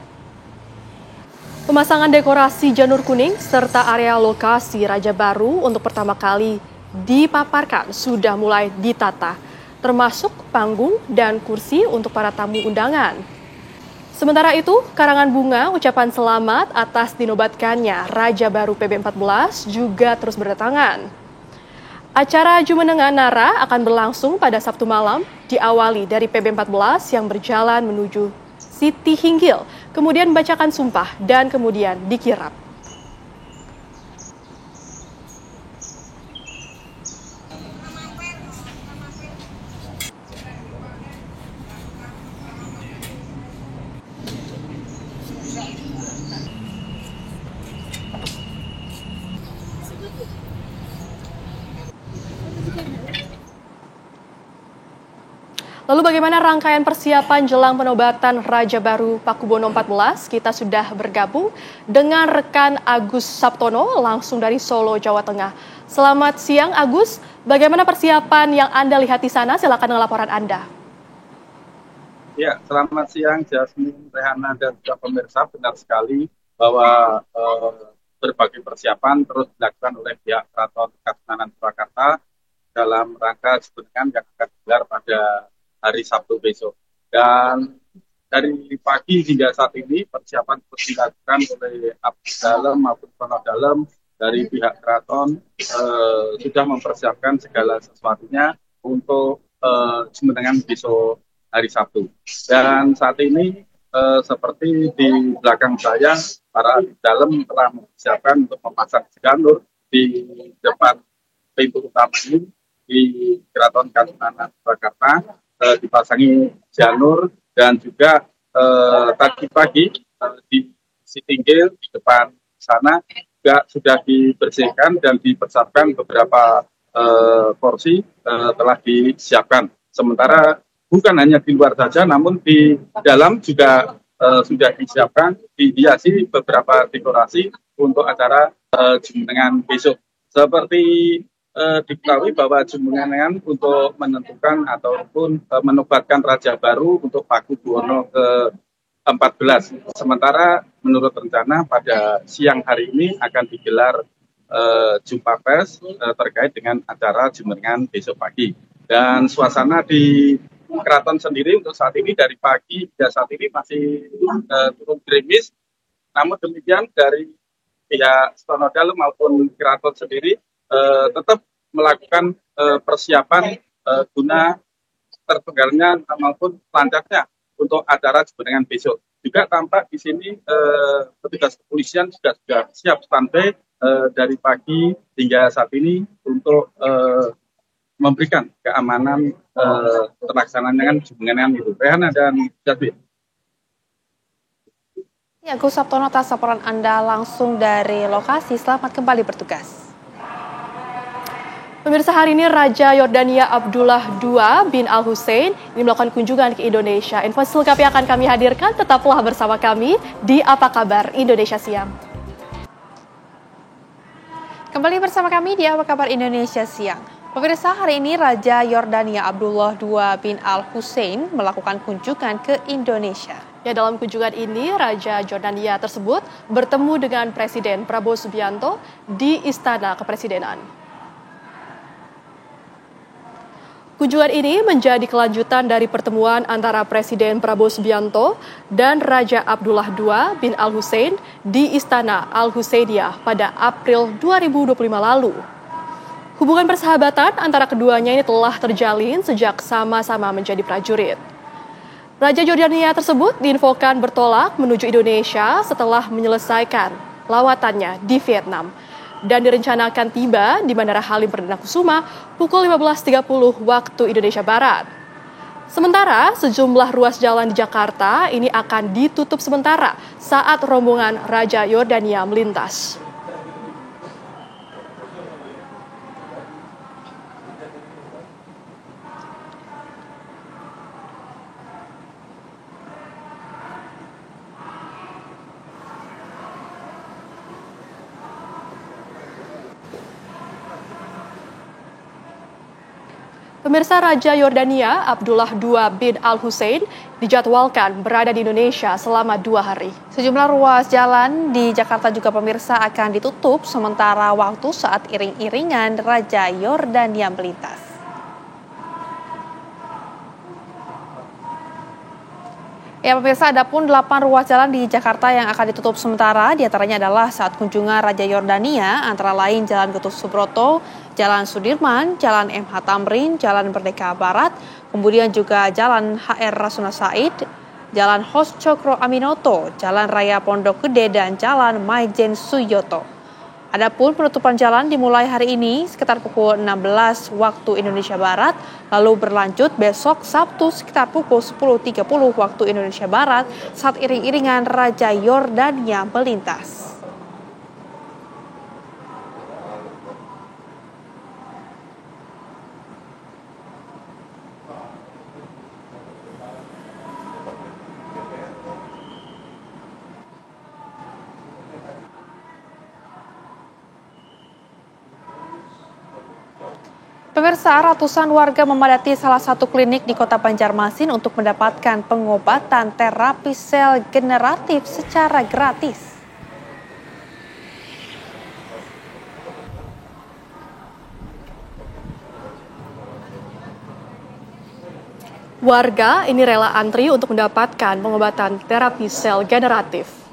Pemasangan dekorasi janur kuning serta area lokasi Raja Baru untuk pertama kali dipaparkan sudah mulai ditata, termasuk panggung dan kursi untuk para tamu undangan. Sementara itu, karangan bunga ucapan selamat atas dinobatkannya Raja Baru PB14 juga terus berdatangan. Acara Jumenengan Nara akan berlangsung pada Sabtu malam, diawali dari PB14 yang berjalan menuju Siti Hinggil, kemudian membacakan sumpah dan kemudian dikirap. Lalu bagaimana rangkaian persiapan jelang penobatan Raja Baru Pakubuwono XIV? Kita sudah bergabung dengan rekan Agus Saptono langsung dari Solo, Jawa Tengah. Selamat siang Agus, bagaimana persiapan yang Anda lihat di sana? Silakan dengan laporan Anda. Ya, selamat siang Jasmine, Rehana, dan juga pemirsa. Benar sekali bahwa berbagai persiapan terus dilakukan oleh pihak Keraton Kasunanan Surakarta dalam rangka Jumenengan yang akan digelar pada hari Sabtu besok. Dan dari pagi hingga saat ini persiapan terus dilakukan oleh abdi dalam maupun tono dalam dari pihak keraton sudah mempersiapkan segala sesuatunya untuk Jumenengan besok hari Sabtu. Dan saat ini seperti di belakang saya, para abdi dalam telah mempersiapkan untuk memasang janur di depan pintu utama ini di Keraton Kasunanan Surakarta. Dipasangi janur dan juga tadi pagi di Sitinggil di depan sana juga sudah dibersihkan dan dipersiapkan beberapa porsi telah disiapkan. Sementara bukan hanya di luar saja, namun di dalam juga sudah disiapkan, dihiasi beberapa dekorasi untuk acara Jumenengan besok. Seperti diketahui bahwa Jumenengan untuk menentukan ataupun menobatkan Raja Baru untuk Pakubuwono ke-14. Sementara menurut rencana pada siang hari ini akan digelar jumpa pers terkait dengan acara Jumenengan besok pagi. Dan suasana di keraton sendiri untuk saat ini dari pagi hingga saat ini masih turun gerimis. Namun demikian dari pihak Stono Dalem maupun keraton sendiri tetap melakukan persiapan guna tertenggarnya maupun lancarnya untuk acara Jumenengan besok. Juga tampak di sini petugas kepolisian sudah siap standby dari pagi hingga saat ini untuk memberikan keamanan terlaksanaan Jumenengan itu. Rehana dan Jasmine. Ya, Gus Sabtono, atas laporan Anda langsung dari lokasi. Selamat kembali bertugas. Pemirsa, hari ini Raja Yordania Abdullah II bin Al-Hussein ini melakukan kunjungan ke Indonesia. Info selengkapnya akan kami hadirkan, tetaplah bersama kami di Apa Kabar Indonesia Siang. Kembali bersama kami di Apa Kabar Indonesia Siang. Pemirsa, hari ini Raja Yordania Abdullah II bin Al-Hussein melakukan kunjungan ke Indonesia. Ya, dalam kunjungan ini, Raja Yordania tersebut bertemu dengan Presiden Prabowo Subianto di Istana Kepresidenan. Kunjungan ini menjadi kelanjutan dari pertemuan antara Presiden Prabowo Subianto dan Raja Abdullah II bin Al-Hussein di Istana Al-Husainiyah pada April 2025 lalu. Hubungan persahabatan antara keduanya ini telah terjalin sejak sama-sama menjadi prajurit. Raja Yordania tersebut diinfokan bertolak menuju Indonesia setelah menyelesaikan lawatannya di Vietnam dan direncanakan tiba di Bandara Halim Perdana Kusuma pukul 15.30 waktu Indonesia Barat. Sementara sejumlah ruas jalan di Jakarta ini akan ditutup sementara saat rombongan Raja Yordania melintas. Pemirsa, Raja Yordania Abdullah II bin Al-Hussein dijadwalkan berada di Indonesia selama 2 hari. Sejumlah ruas jalan di Jakarta juga pemirsa akan ditutup sementara waktu saat iring-iringan Raja Yordania melintas. Ya pemirsa, ada pun 8 ruas jalan di Jakarta yang akan ditutup sementara, diantaranya adalah saat kunjungan Raja Yordania, antara lain Jalan Gatot Subroto, Jalan Sudirman, Jalan MH Tamrin, Jalan Merdeka Barat, kemudian juga Jalan HR Rasuna Said, Jalan Hos Cokro Aminoto, Jalan Raya Pondok Gede, dan Jalan Maijen Suyoto. Adapun penutupan jalan dimulai hari ini sekitar pukul 16 waktu Indonesia Barat, lalu berlanjut besok Sabtu sekitar pukul 10.30 waktu Indonesia Barat saat iring-iringan Raja Yordania melintas. Pemirsa, ratusan warga memadati salah satu klinik di Kota Banjarmasin untuk mendapatkan pengobatan terapi sel generatif secara gratis. Warga ini rela antri untuk mendapatkan pengobatan terapi sel generatif.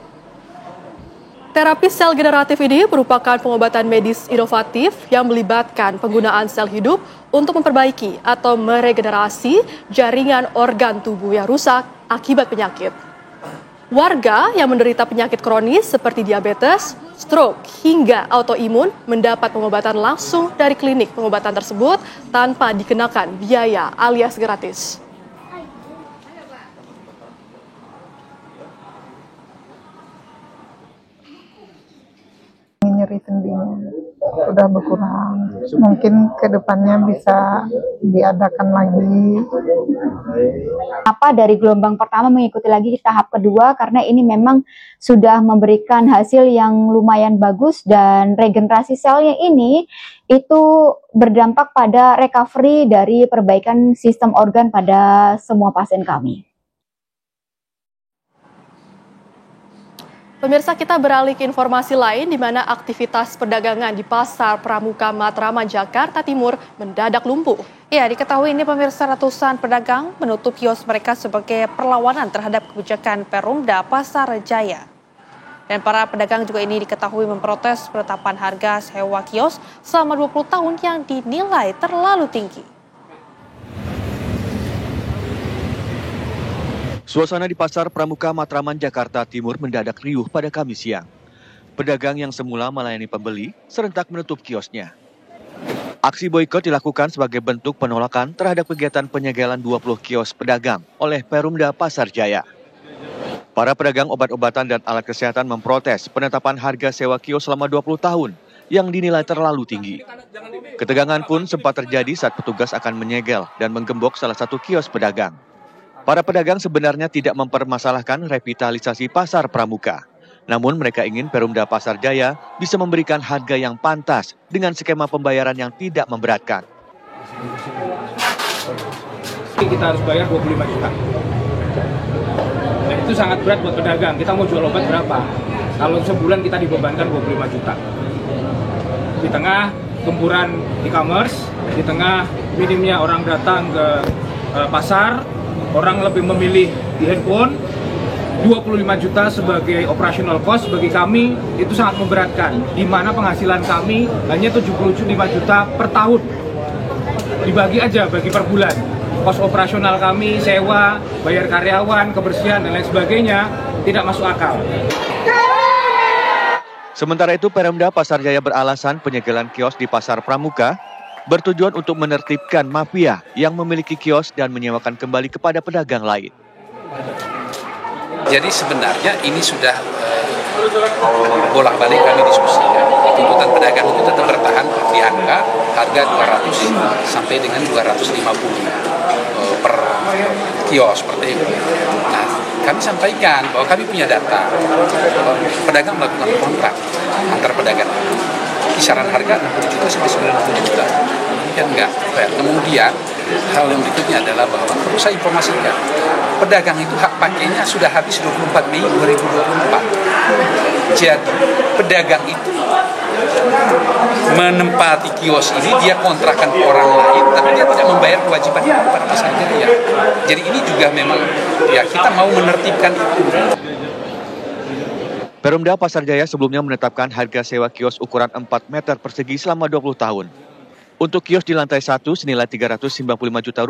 Terapi sel generatif ini merupakan pengobatan medis inovatif yang melibatkan penggunaan sel hidup untuk memperbaiki atau meregenerasi jaringan organ tubuh yang rusak akibat penyakit. Warga yang menderita penyakit kronis seperti diabetes, stroke, hingga autoimun mendapat pengobatan langsung dari klinik pengobatan tersebut tanpa dikenakan biaya alias gratis. Nyeri sendinya sudah berkurang, mungkin kedepannya bisa diadakan lagi. Dari gelombang pertama mengikuti lagi tahap kedua karena ini memang sudah memberikan hasil yang lumayan bagus dan regenerasi selnya ini itu berdampak pada recovery dari perbaikan sistem organ pada semua pasien kami. Pemirsa, kita beralih ke informasi lain di mana aktivitas perdagangan di Pasar Pramuka Matraman, Jakarta Timur mendadak lumpuh. Ya, diketahui ini pemirsa, ratusan pedagang menutup kios mereka sebagai perlawanan terhadap kebijakan Perumda Pasar Jaya. Dan para pedagang juga ini diketahui memprotes penetapan harga sewa kios selama 20 tahun yang dinilai terlalu tinggi. Suasana di Pasar Pramuka Matraman, Jakarta Timur mendadak riuh pada Kamis siang. Pedagang yang semula melayani pembeli serentak menutup kiosnya. Aksi boikot dilakukan sebagai bentuk penolakan terhadap kegiatan penyegelan 20 kios pedagang oleh Perumda Pasar Jaya. Para pedagang obat-obatan dan alat kesehatan memprotes penetapan harga sewa kios selama 20 tahun yang dinilai terlalu tinggi. Ketegangan pun sempat terjadi saat petugas akan menyegel dan menggembok salah satu kios pedagang. Para pedagang sebenarnya tidak mempermasalahkan revitalisasi Pasar Pramuka. Namun mereka ingin Perumda Pasar Jaya bisa memberikan harga yang pantas dengan skema pembayaran yang tidak memberatkan. Kita harus bayar 25 juta. Dan itu sangat berat buat pedagang. Kita mau jual obat berapa? Kalau sebulan kita dibebankan 25 juta. Di tengah gempuran e-commerce, di tengah minimnya orang datang ke pasar, orang lebih memilih di handphone, 25 juta sebagai operational cost bagi kami itu sangat memberatkan. Di mana penghasilan kami hanya 75 juta per tahun. Dibagi aja bagi per bulan. Kos operasional kami, sewa, bayar karyawan, kebersihan, dan lain sebagainya tidak masuk akal. Sementara itu, Perumda Pasar Jaya beralasan penyegelan kios di Pasar Pramuka bertujuan untuk menertibkan mafia yang memiliki kios dan menyewakan kembali kepada pedagang lain. Jadi sebenarnya ini sudah bolak-balik kami diskusikan. Tuntutan pedagang itu tetap bertahan di angka harga 200 sampai dengan 250 per kios seperti itu. Nah, kami sampaikan bahwa kami punya data bahwa pedagang melakukan kontrak antar pedagang. Kisaran harga 60 juta sampai 90 juta. Ya enggak. Kemudian hal yang berikutnya adalah bahwa perlu saya informasikan, pedagang itu hak pakainya sudah habis 24 Mei 2024. Jadi pedagang itu menempati kios ini, dia kontrakan ke orang lain, tapi dia tidak membayar kewajibannya kepada Pasar Jaya. Jadi ini juga memang ya kita mau menertibkan itu. Perumda Pasar Jaya sebelumnya menetapkan harga sewa kios ukuran 4 meter persegi selama 20 tahun. Untuk kios di lantai 1 senilai Rp395 juta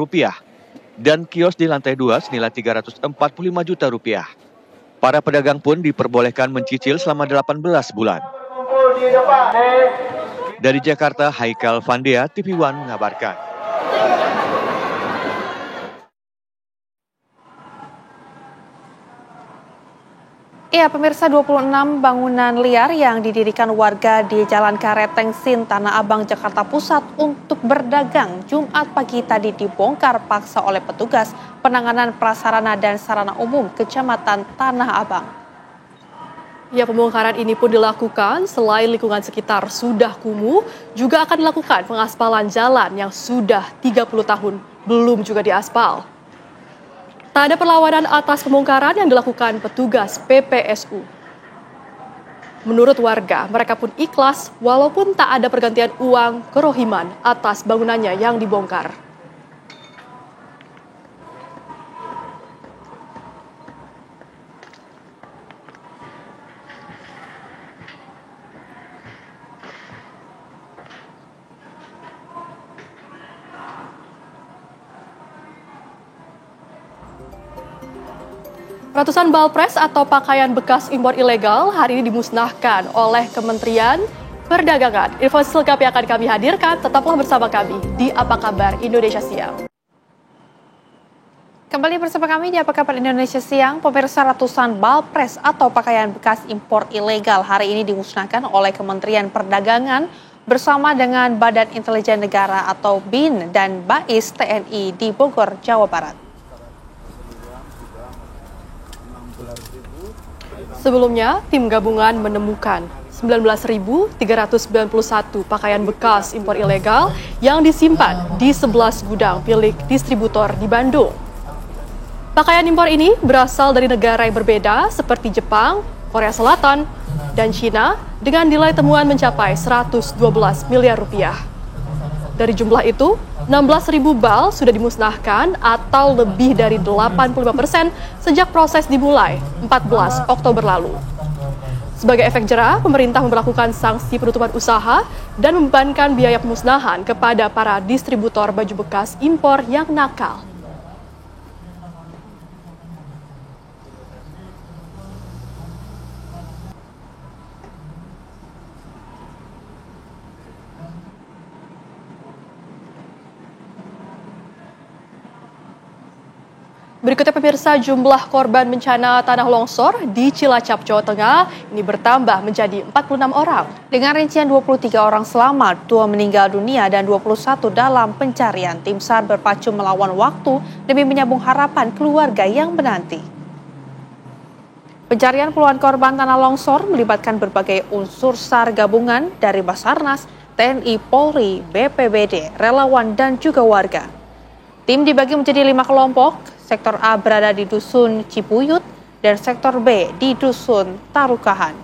dan kios di lantai 2 senilai Rp345 juta. Para pedagang pun diperbolehkan mencicil selama 18 bulan. Dari Jakarta, Haikal Vandea, TV One mengabarkan. Iya, pemirsa, 26 bangunan liar yang didirikan warga di Jalan Karet Tengsin, Tanah Abang, Jakarta Pusat untuk berdagang Jumat pagi tadi dibongkar paksa oleh petugas penanganan prasarana dan sarana umum Kecamatan Tanah Abang. Ya, pembongkaran ini pun dilakukan selain lingkungan sekitar sudah kumuh, juga akan dilakukan pengaspalan jalan yang sudah 30 tahun belum juga diaspal. Tak ada perlawanan atas pembongkaran yang dilakukan petugas PPSU. Menurut warga, mereka pun ikhlas walaupun tak ada pergantian uang kerohiman atas bangunannya yang dibongkar. Ratusan balpres atau pakaian bekas impor ilegal hari ini dimusnahkan oleh Kementerian Perdagangan. Informasi selengkapnya akan kami hadirkan, tetaplah bersama kami di Apa Kabar Indonesia Siang. Kembali bersama kami di Apa Kabar Indonesia Siang, pemirsa, ratusan balpres atau pakaian bekas impor ilegal hari ini dimusnahkan oleh Kementerian Perdagangan bersama dengan Badan Intelijen Negara atau BIN dan BAIS TNI di Bogor, Jawa Barat. Sebelumnya, tim gabungan menemukan 19.391 pakaian bekas impor ilegal yang disimpan di 11 gudang milik distributor di Bandung. Pakaian impor ini berasal dari negara yang berbeda seperti Jepang, Korea Selatan, dan Cina dengan nilai temuan mencapai 112 miliar rupiah. Dari jumlah itu, 16.000 bal sudah dimusnahkan atau lebih dari 85% sejak proses dimulai 14 Oktober lalu. Sebagai efek jera, pemerintah memberlakukan sanksi penutupan usaha dan membebankan biaya pemusnahan kepada para distributor baju bekas impor yang nakal. Berikutnya pemirsa, jumlah korban bencana tanah longsor di Cilacap, Jawa Tengah ini bertambah menjadi 46 orang. Dengan rincian 23 orang selamat, 2 meninggal dunia dan 21 dalam pencarian. Tim SAR berpacu melawan waktu demi menyambung harapan keluarga yang menanti. Pencarian puluhan korban tanah longsor melibatkan berbagai unsur SAR gabungan dari Basarnas, TNI, Polri, BPBD, relawan, dan juga warga. Tim dibagi menjadi 5 kelompok. Sektor A berada di Dusun Cipuyut dan Sektor B di Dusun Tarukahan.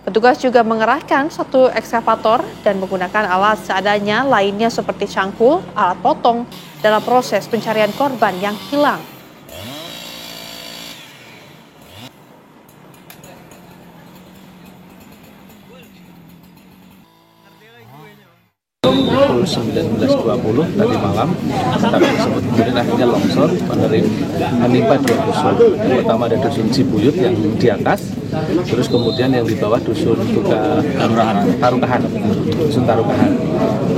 Petugas juga mengerahkan 1 ekskavator dan menggunakan alat seadanya lainnya seperti cangkul, alat potong dalam proses pencarian korban yang hilang. Pukul 19.20 tadi malam, tapi tersebut kemudian akhirnya longsor menimpa 2 dusun. Yang pertama ada Dusun Cibuyut yang di atas, terus kemudian yang di bawah Dusun Tarukahan. Dusun Tarukahan.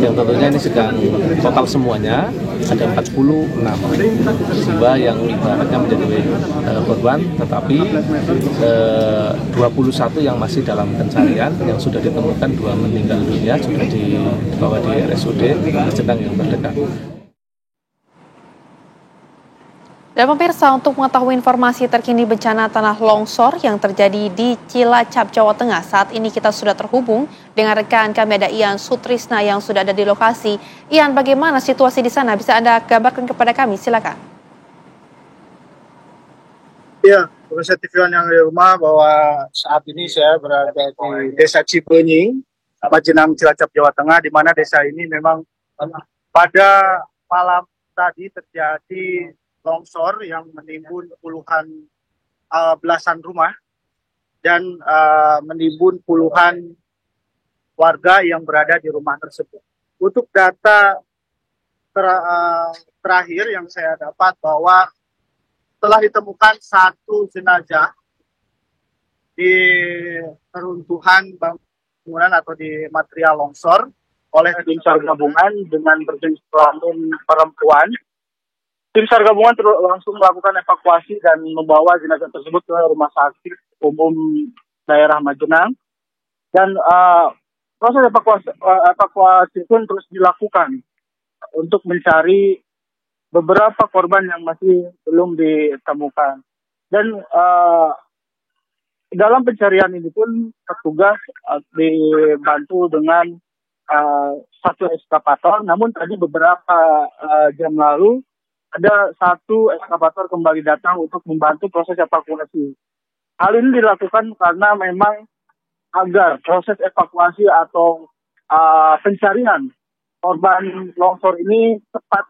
Yang tentunya ini sedang total semuanya ada 46 jiwa yang ibaratnya menjadi korban, tetapi 21 yang masih dalam pencarian, yang sudah ditemukan 2 meninggal dunia sudah dibawa di RSUD sedang yang terdekat. Dan pemirsa, untuk mengetahui informasi terkini bencana tanah longsor yang terjadi di Cilacap, Jawa Tengah, saat ini kita sudah terhubung dengan rekan kami, ada Ian Sutrisna yang sudah ada di lokasi. Ian, bagaimana situasi di sana? Bisa Anda gambarkan kepada kami? Silakan. Ya, pemirsa TV yang di rumah, bahwa saat ini saya berada di Desa Cibenying, Majenang, Cilacap, Jawa Tengah, di mana desa ini memang pada malam tadi terjadi longsor yang menimbun puluhan belasan rumah dan menimbun puluhan warga yang berada di rumah tersebut. Untuk data terakhir yang saya dapat, bahwa telah ditemukan satu jenazah di keruntuhan bangunan atau di material longsor oleh tim SAR gabungan dengan berjenis kelamin perempuan. Tim SAR gabungan langsung melakukan evakuasi dan membawa jenazah tersebut ke Rumah Sakit Umum Daerah Majenang. Dan proses evakuasi pun terus dilakukan untuk mencari beberapa korban yang masih belum ditemukan. Dan dalam pencarian ini pun petugas dibantu dengan satu eskavator. Namun tadi beberapa jam lalu ada satu eskavator kembali datang untuk membantu proses evakuasi. Hal ini dilakukan karena memang agar proses evakuasi atau pencarian korban longsor ini cepat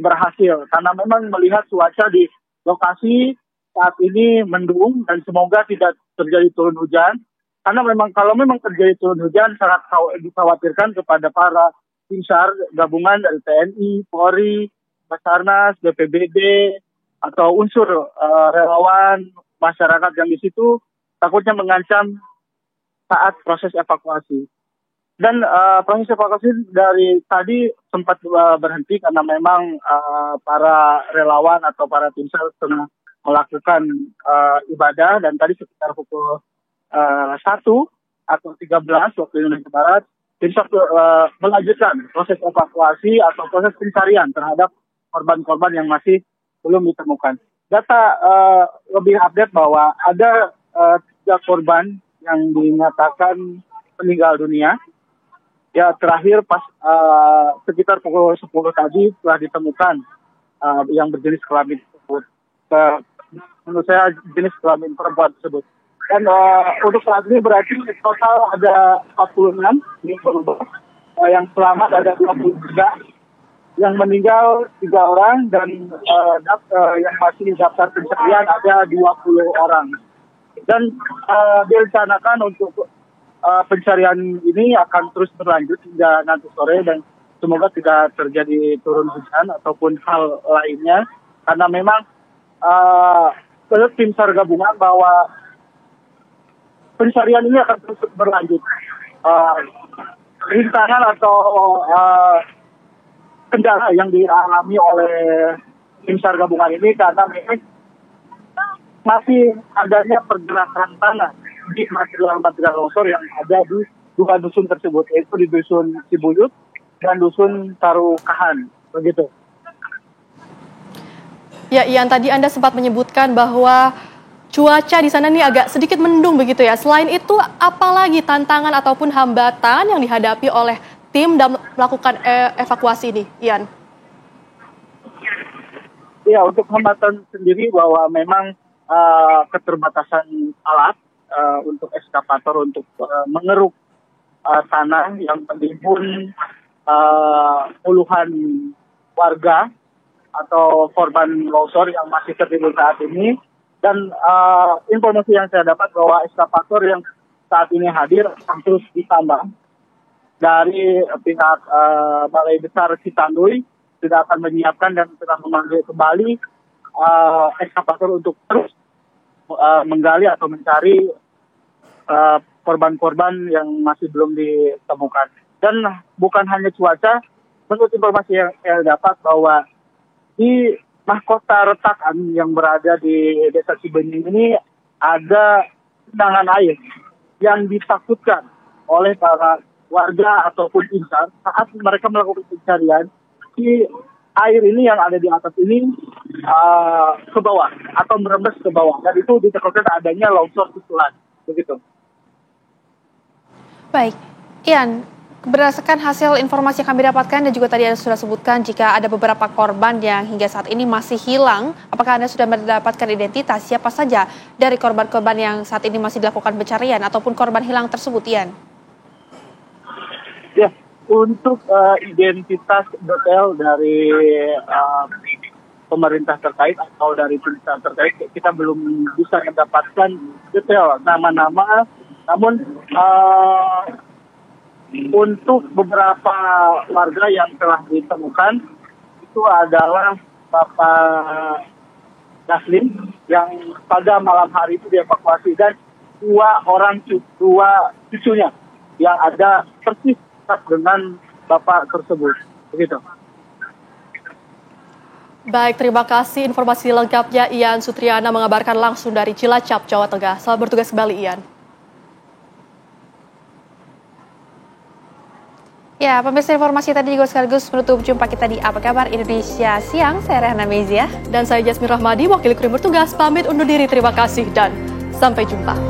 berhasil. Karena memang melihat cuaca di lokasi saat ini mendung dan semoga tidak terjadi turun hujan. Karena memang kalau memang terjadi turun hujan sangat dikhawatirkan kepada para tim SAR gabungan dari TNI, Polri, Basarnas, BPBD, atau unsur relawan masyarakat yang di situ takutnya mengancam saat proses evakuasi. Dan proses evakuasi dari tadi sempat berhenti karena memang para relawan atau para tim SAR tengah melakukan ibadah, dan tadi sekitar pukul 1 atau 13 waktu Indonesia Barat, tim SAR melanjutkan proses evakuasi atau proses pencarian terhadap korban-korban yang masih belum ditemukan. Data lebih update bahwa ada 3 korban yang dinyatakan meninggal dunia. Ya, terakhir pas sekitar pukul 10 tadi telah ditemukan yang berjenis kelamin tersebut. Menurut saya jenis kelamin perempuan tersebut. Dan untuk saat ini berarti total ada 46 yang selamat ada 23. Yang meninggal 3 orang dan yang masih daftar pencarian ada 20 orang. Dan direncanakan untuk pencarian ini akan terus berlanjut hingga nanti sore, dan semoga tidak terjadi turun hujan ataupun hal lainnya. Karena memang tim SAR gabungan bahwa pencarian ini akan terus berlanjut. Rintangan atau kendala yang dialami oleh tim SAR gabungan ini karena memang masih adanya pergerakan tanah di material-material longsor yang ada di 2 dusun tersebut, yaitu di dusun Cibuyut dan dusun Tarukahan, begitu. Ya, Ian, tadi Anda sempat menyebutkan bahwa cuaca di sana nih agak sedikit mendung begitu ya. Selain itu, apalagi tantangan ataupun hambatan yang dihadapi oleh tim dalam melakukan evakuasi ini, Ian? Ya, untuk hambatan sendiri bahwa memang keterbatasan alat untuk eskavator untuk mengeruk tanah yang menimbun puluhan warga atau korban longsor yang masih tertimbun saat ini. Dan informasi yang saya dapat bahwa eskavator yang saat ini hadir akan terus ditambah. Dari pihak Balai Besar Citanduy sudah akan menyiapkan dan sudah memanggil kembali eskavator untuk terus menggali atau mencari korban-korban yang masih belum ditemukan. Dan bukan hanya cuaca, menurut informasi yang saya dapat bahwa di mahkota retakan yang berada di Desa Cibenying ini ada genangan air yang ditakutkan oleh para warga ataupun tim SAR saat mereka melakukan pencarian di air ini yang ada di atas ini ke bawah atau merembes ke bawah, dan itu ditemukan adanya longsor susulan begitu. Baik, Ian, berdasarkan hasil informasi yang kami dapatkan dan juga tadi Anda sudah sebutkan jika ada beberapa korban yang hingga saat ini masih hilang, apakah Anda sudah mendapatkan identitas siapa saja dari korban-korban yang saat ini masih dilakukan pencarian ataupun korban hilang tersebut, Ian? Ya, untuk identitas detail dari pemerintah terkait atau dari pemerintah terkait, kita belum bisa mendapatkan detail nama-nama. Namun untuk beberapa warga yang telah ditemukan itu adalah Bapak Naslim yang pada malam hari itu dievakuasi, dan dua cucunya yang ada persis dengan Bapak tersebut. Begitu. Baik, terima kasih informasi lengkapnya Ian Sutriana mengabarkan langsung dari Cilacap, Jawa Tengah. Selamat bertugas kembali, Ian. Ya, pemirsa, informasi tadi juga sekaligus menutup jumpa kita di Apa Kabar Indonesia Siang. Saya Rehana Mezia. Dan saya Jasmine Rahmadi, wakil kru bertugas, pamit undur diri. Terima kasih dan sampai jumpa.